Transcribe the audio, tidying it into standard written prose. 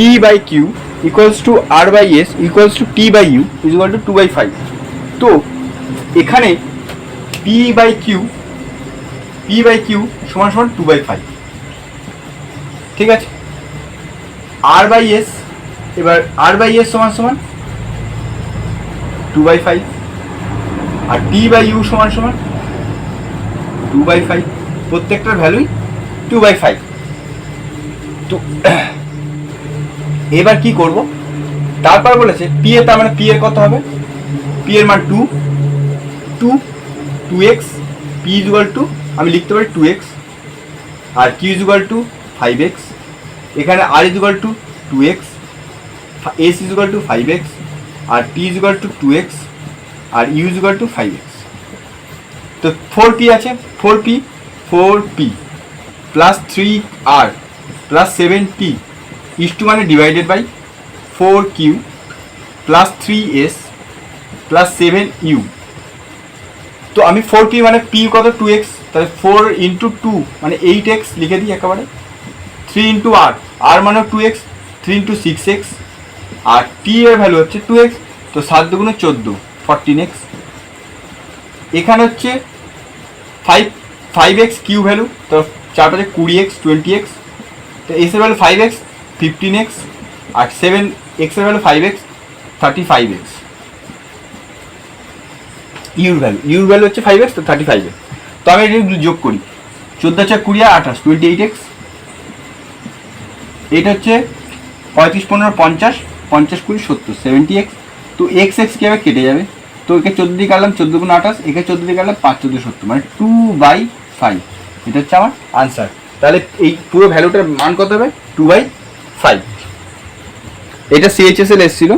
P by Q equals to R by S equals to T by U is equal to 2/5। তো এখানে P by Q সমান সমান 2/5, ঠিক আছে। আর by S, এবার আর বাই এস সমান সমান 2/5 আর টি বাই ইউ সমান সমান 2/5, প্রত্যেকটার ভ্যালুই 2/5। তো এবার কি করব, তারপর বলেছে পি এর, তার মানে পি এর কত হবে, পি এর মান 2x, P is equal two আমি লিখতে পারি 2x আর Q is equal to 5x, এখানে R is equal to 2x, S is equal to 5x আর T is equal to 2x আর U is equal to 5x। তো 4p আছে, 4p plus 3r plus 7t is to মানে divided by 4q plus 3s plus 7u। তো আমি 4p মানে p কত 2x, তাহলে 4 ইন্টু 2 মানে 8x লিখে দিই একেবারে, 3 ইন্টু r মানে 2x, 3 ইন্টু 6x আর t এর ভ্যালু হচ্ছে 2x, তো 7 দুগুণে 14 14x। এখানে হচ্ছে 5x কিউ ভ্যালু, তো 4 5 20x 20x, তো এস এর ভ্যালু 5x 15x আর 7x এর value 5x 35x। Your value হচ্ছে 5x, তো 35x। তো আমি এটা যোগ করি, 14 4 20 আর 28 28x, এটা হচ্ছে 35 15 50 50 20 70 70x। তো x কি হবে, কেটে যাবে, তো একে 14 দিয়ে কাটলাম 14 গুণ 28, একে 14 দিয়ে কাটলাম 5 14 70 মানে 2/5, এটা হচ্ছে আমার আনসার। তাহলে এই পুরো ভ্যালুটার মান কত হবে 2/5। এটা সিএইচএসএল এসেছিল।